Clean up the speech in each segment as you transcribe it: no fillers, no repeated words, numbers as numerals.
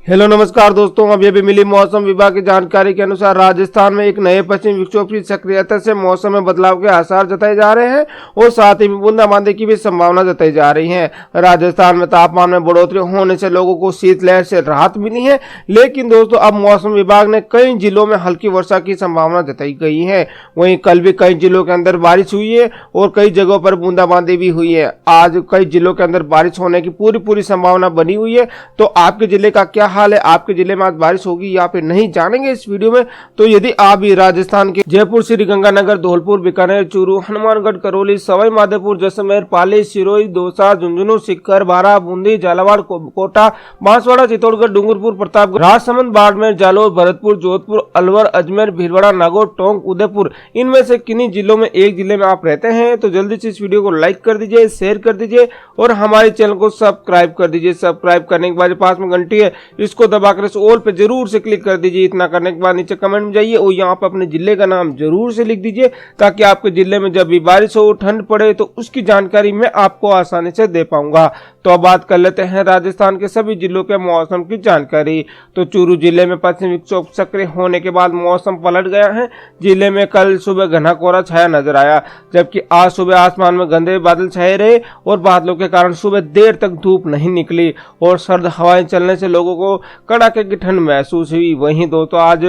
Hello नमस्कार दोस्तों, अभी मिली मौसम विभाग की जानकारी के अनुसार राजस्थान में एक नए पश्चिमी विक्षोभ की सक्रियता से मौसम में बदलाव के आसार जताए जा रहे हैं और साथ ही बूंदाबांदी की भी संभावना जताई जा रही है। राजस्थान में तापमान में बढ़ोतरी होने से लोगों को शीतलहर से राहत मिली है, लेकिन दोस्तों अब मौसम विभाग ने कई जिलों में हल्की वर्षा की संभावना जताई गई है। वहीं कल भी कई जिलों के अंदर बारिश हुई है और कई जगहों पर बूंदाबांदी भी हुई है। आज कई जिलों के अंदर बारिश होने की पूरी संभावना बनी हुई है। तो आपके जिले का क्या हाल है, आपके जिले में आज बारिश होगी या फिर नहीं, जानेंगे इस वीडियो में। तो यदि आप भी राजस्थान के जयपुर, श्रीगंगानगर, धौलपुर, बीकानेर, चूरू, हनुमानगढ़, करौली, सवाई माधोपुर, जैसलमेर, पाली, सिरोही, दौसा, झुंझुनू, सीकर, बारा, बूंदी, झालावाड़, कोटा, बांसवाड़ा, चित्तौड़गढ़, डूंगरपुर, प्रतापगढ़, राजसमंद, बाड़मेर, जालोर, भरतपुर, जोधपुर, अलवर, अजमेर, भीलवाड़ा, नागौर, टोंक, उदयपुर, इनमें से किन्हीं जिलों में एक जिले में आप रहते हैं तो जल्दी से इस वीडियो को लाइक कर दीजिए, शेयर कर दीजिए और हमारे चैनल को सब्सक्राइब कर दीजिए। सब्सक्राइब करने के बाद पास में घंटी है, इसको दबाकर ऑल पे जरूर से क्लिक कर दीजिए। इतना करने के बाद नीचे कमेंट में जाइए और यहाँ पर अपने जिले का नाम जरूर से लिख दीजिए, ताकि आपके जिले में जब भी बारिश हो, ठंड पड़े तो उसकी जानकारी मैं आपको आसानी से दे पाऊंगा। तो अब बात कर लेते हैं राजस्थान के सभी जिलों के मौसम की जानकारी। तो चूरू जिले में पश्चिमी विक्षोभ सक्रिय होने के बाद मौसम पलट गया है। जिले में कल सुबह घना कोहरा छाया नजर आया, जबकि आज सुबह आसमान में गंदे बादल छाए रहे और बादलों के कारण सुबह देर तक धूप नहीं निकली और सर्द हवाएं चलने से लोगों को कड़ाके की ठंड महसूस हुई। वहीं दोस्तों आज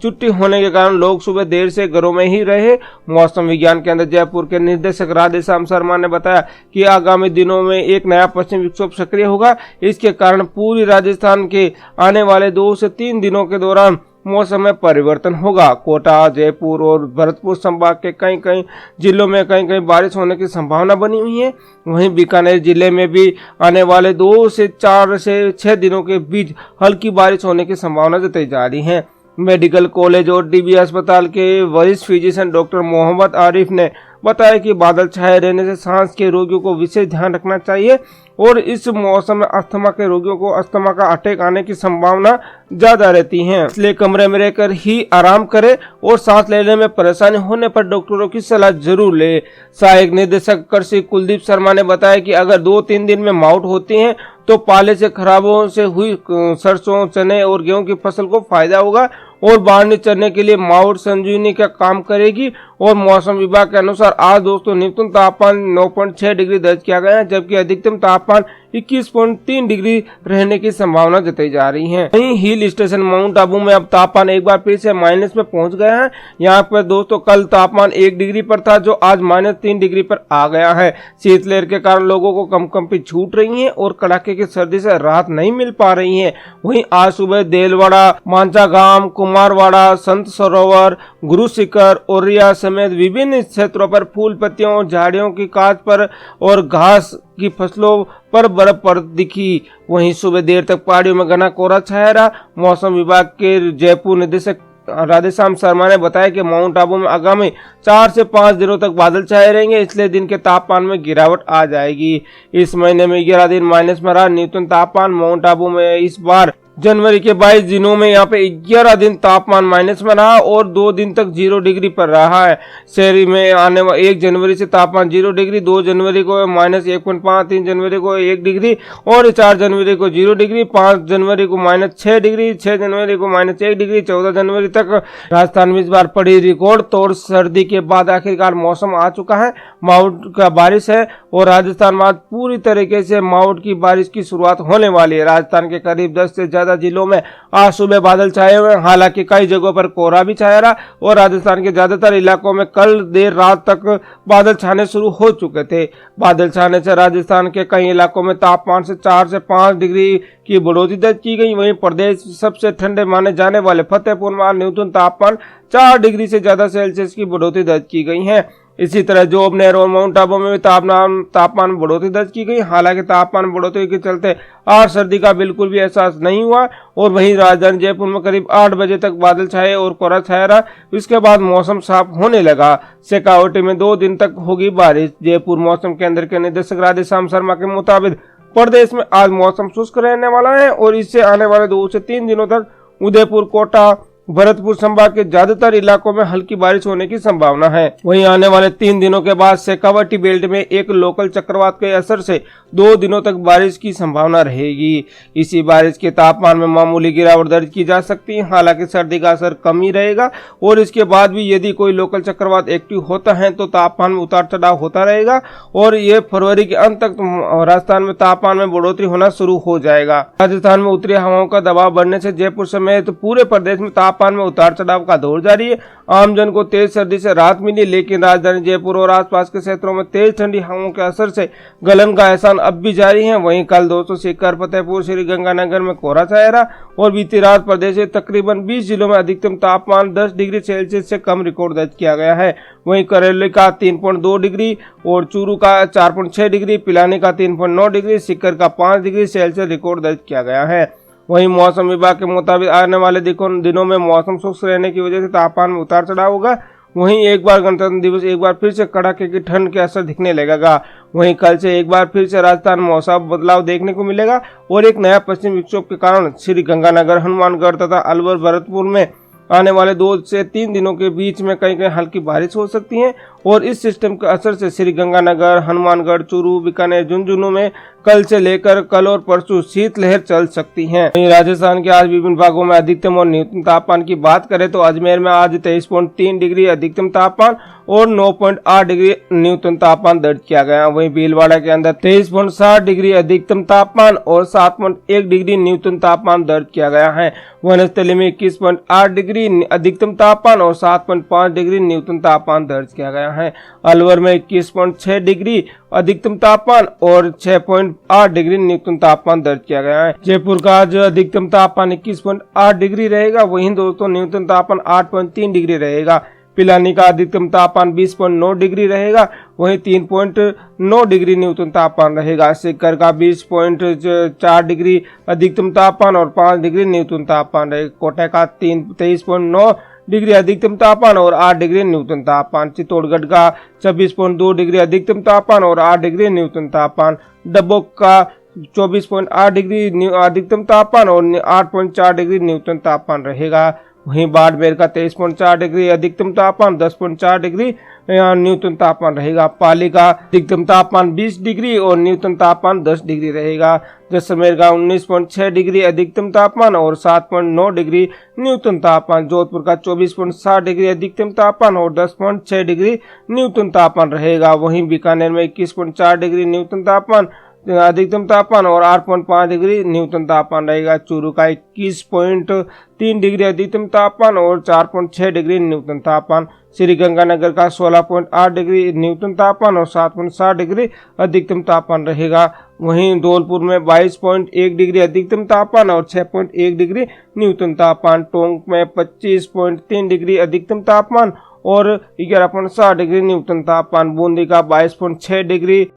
छुट्टी होने के कारण लोग सुबह देर से घरों में ही रहे। मौसम विज्ञान केंद्र जयपुर के निदेशक राधेश्याम शर्मा ने बताया कि आगामी दिनों में एक नया पश्चिम विक्षोभ सक्रिय होगा। इसके कारण पूरी राजस्थान के आने वाले 2 से 3 दिनों के दौरान मौसम में परिवर्तन होगा। कोटा, जयपुर और भरतपुर संभाग के कई जिलों में कई बारिश होने की संभावना बनी हुई है। वहीं बीकानेर जिले में भी आने वाले 2 से 4 से 6 दिनों के बीच हल्की बारिश होने की संभावना जताई जा रही है। मेडिकल कॉलेज और डीबी अस्पताल के वरिष्ठ फिजिशियन डॉक्टर मोहम्मद आरिफ ने बताया कि बादल छाए रहने से सांस के रोगियों को विशेष ध्यान रखना चाहिए और इस मौसम में अस्थमा के रोगियों को अस्थमा का अटैक आने की संभावना ज्यादा रहती है, इसलिए कमरे में रहकर ही आराम करें और सांस लेने में परेशानी होने पर डॉक्टरों की सलाह जरूर ले। सहायक निदेशक कृषि कुलदीप शर्मा ने बताया कि अगर 2-3 दिन में माउट होती हैं तो पाले से खराबों से हुई सरसों, चने और गेहूं की फसल को फायदा होगा और बाढ़नी चरने के लिए माउट संजीवनी का काम करेगी। और मौसम विभाग के अनुसार आज दोस्तों न्यूनतम तापमान 9.6 डिग्री दर्ज किया गया है, जबकि अधिकतम तापमान 21.3 डिग्री रहने की संभावना जताई जा रही है। वहीं हिल स्टेशन माउंट आबू में अब तापमान एक बार फिर से माइनस में पहुंच गया है। यहाँ पर दोस्तों कल तापमान 1 डिग्री पर था, जो आज -3 डिग्री पर आ गया है। शीतलहर के कारण लोगों को कंपकंपी छूट रही है और कड़ाके की सर्दी से राहत नहीं मिल पा रही है। वहीं आज सुबह देलवाड़ा, मांझागाम, कुमारवाड़ा, संत सरोवर, गुरु शिखर, ओरिया समेत विभिन्न क्षेत्रों पर फूल पत्तियों, झाड़ियों की काट पर और घास की फसलों पर बर्फ पर दिखी। वहीं सुबह देर तक पहाड़ियों में घना कोहरा छाया रहा। मौसम विभाग के जयपुर निदेशक राधेश्याम शर्मा ने बताया कि माउंट आबू में आगामी 4 से 5 दिनों तक बादल छाए रहेंगे, इसलिए दिन के तापमान में गिरावट आ जाएगी। इस महीने में 11 दिन माइनस में रहा न्यूनतम तापमान माउंट आबू में। इस बार जनवरी के 22 दिनों में यहाँ पे 11 दिन तापमान माइनस में रहा और 2 दिन तक 0 डिग्री पर रहा है। शहरी में आने वाले 1 जनवरी से तापमान 0 डिग्री, 2 जनवरी को -1.5, 3 जनवरी को 1 डिग्री और 4 जनवरी को 0 डिग्री, 5 जनवरी को -6 डिग्री, 6 जनवरी को -1 डिग्री, 14 जनवरी तक राजस्थान में इस बार पड़ी रिकॉर्ड तोड़ सर्दी के बाद आखिरकार मौसम आ चुका है। माउंट का बारिश है और राजस्थान में पूरी तरीके से माउंट की बारिश की शुरुआत होने वाली है। राजस्थान के करीब 10 से ज्यादा जिलों में आज सुबह बादल छाए हुए, हालांकि कई जगहों पर कोहरा भी छाया रहा और राजस्थान के ज्यादातर इलाकों में कल देर रात तक बादल छाने शुरू हो चुके थे। बादल छाने से राजस्थान के कई इलाकों में तापमान से 4 से 5 डिग्री की बढ़ोतरी दर्ज की गई। वहीं प्रदेश सबसे ठंडे माने जाने वाले फतेहपुर में न्यूनतम तापमान 4 डिग्री से ज्यादा सेल्सियस की बढ़ोतरी दर्ज की गई है। इसी तरह जोबनेर और माउंट आबू में भी तापमान बढ़ोतरी दर्ज की गई। हालांकि तापमान बढ़ोतरी के चलते आज सर्दी का बिल्कुल भी एहसास नहीं हुआ और वहीं राजधानी जयपुर में करीब 8 बजे तक बादल छाए और कोहरा छाया रहा। इसके बाद मौसम साफ होने लगा। शेखावाटी में 2 दिन तक होगी बारिश। जयपुर मौसम केंद्र के निदेशक राधेश्याम शर्मा के मुताबिक प्रदेश में आज मौसम शुष्क रहने वाला है और इससे आने वाले 2 से 3 दिनों तक उदयपुर, कोटा, भरतपुर संभाग के ज्यादातर इलाकों में हल्की बारिश होने की संभावना है। वहीं आने वाले 3 दिनों के बाद शेखावटी बेल्ट में एक लोकल चक्रवात के असर से 2 दिनों तक बारिश की संभावना रहेगी। इसी बारिश के तापमान में मामूली गिरावट दर्ज की जा सकती है। हालांकि सर्दी का असर कम ही रहेगा और इसके बाद भी यदि कोई लोकल चक्रवात एक्टिव होता है तो तापमान में उतार चढ़ाव होता रहेगा और ये फरवरी के अंत तक राजस्थान में तापमान में बढ़ोतरी होना शुरू हो जाएगा। राजस्थान में उत्तरी हवाओं का दबाव बढ़ने से जयपुर समेत पूरे प्रदेश में तापमान में उतार चढ़ाव का दौर जारी है। आमजन को तेज सर्दी से राहत मिली, लेकिन राजधानी जयपुर और आसपास के क्षेत्रों में तेज ठंडी हवाओं के असर से गलन का एहसान अब भी जारी है। वहीं कल दोस्तों सीकर, फतेहपुर, श्रीगंगानगर में कोहरा छाया रहा और बीती रात प्रदेश के तकरीबन 20 जिलों में अधिकतम तापमान 10 डिग्री सेल्सियस से कम रिकॉर्ड दर्ज किया गया है। वहीं करेली का 3.2 डिग्री और चूरू का 4.6 डिग्री, पिलानी का 3.9 डिग्री, सीकर का 5 डिग्री सेल्सियस रिकॉर्ड दर्ज किया गया है। वहीं मौसम विभाग के मुताबिक आने वाले दिनों में मौसम शुष्क रहने की वजह से तापमान में उतार चढ़ाव होगा। वहीं एक बार गणतंत्र दिवस एक बार फिर से कड़ाके की ठंड के असर दिखने लगेगा। वहीं कल से एक बार फिर से राजस्थान में मौसम बदलाव देखने को मिलेगा और एक नया पश्चिम विक्षोभ के कारण श्रीगंगानगर, हनुमानगढ़ तथा अलवर, भरतपुर में आने वाले 2 से 3 दिनों के बीच में कहीं कहीं हल्की बारिश हो सकती है और इस सिस्टम के असर से श्रीगंगानगर, हनुमानगढ़, चूरू, बीकानेर, झुंझुनू में कल से लेकर कल और परसों शीतलहर चल सकती है। वहीं राजस्थान के आज विभिन्न भागों में अधिकतम और न्यूनतम तापमान की बात करें तो अजमेर में आज 23.3 डिग्री अधिकतम तापमान और 9.8 डिग्री न्यूनतम तापमान दर्ज किया गया। वहीं भीलवाड़ा के अंदर 23.7 डिग्री अधिकतम तापमान और 7.1 डिग्री न्यूनतम तापमान दर्ज किया गया है। वनस्थली में 21.8 डिग्री अधिकतम तापमान और 7.5 डिग्री न्यूनतम तापमान दर्ज किया गया है। अलवर में 21.6 डिग्री अधिकतम तापमान और 6.8 डिग्री न्यूनतम तापमान दर्ज किया गया है। जयपुर का आज अधिकतम तापमान 21.8 डिग्री रहेगा। वहीं दोस्तों न्यूनतम तापमान 8.3 डिग्री रहेगा। पिलानी का अधिकतम तापमान 20.9 डिग्री रहेगा। वहीं 3.9 डिग्री न्यूनतम तापमान रहेगा। सीकर का 20.4 डिग्री अधिकतम तापमान और 5 डिग्री न्यूनतम तापमान रहेगा। कोटा का 23.9 डिग्री अधिकतम तापमान और 8 डिग्री न्यूनतम तापमान। चित्तौड़गढ़ का 26.2 डिग्री अधिकतम तापमान और 8 डिग्री न्यूनतम तापमान। डब्बोक का 24.8 डिग्री अधिकतम तापमान और 8.4 डिग्री न्यूनतम तापमान रहेगा। वहीं बाड़मेर का 23.4 डिग्री अधिकतम तापमान, 10.4 डिग्री न्यूनतम तापमान रहेगा। पाली का अधिकतम तापमान 20 डिग्री और न्यूनतम तापमान 10 डिग्री रहेगा। जैसलमेर का 19.6 डिग्री अधिकतम तापमान और 7.9 डिग्री न्यूनतम तापमान। जोधपुर का 24.7 डिग्री अधिकतम तापमान और 10.6 डिग्री न्यूनतम तापमान रहेगा। वहीं बीकानेर में 21.4 डिग्री न्यूनतम तापमान अधिकतम तापमान और 8.5 डिग्री न्यूनतम तापमान रहेगा। चूरू का 21.3 डिग्री अधिकतम तापमान और 4.6 डिग्री न्यूनतम तापमान। श्रीगंगानगर का 16.8 डिग्री न्यूनतम तापमान और 7.7 डिग्री अधिकतम तापमान रहेगा। वहीं धौलपुर में 22.1 डिग्री अधिकतम तापमान और 6.1 डिग्री न्यूनतम तापमान। टोंक में 25.3 डिग्री अधिकतम तापमान और 11.7 डिग्री न्यूनतम तापमान। बूंदी का 22.6 डिग्री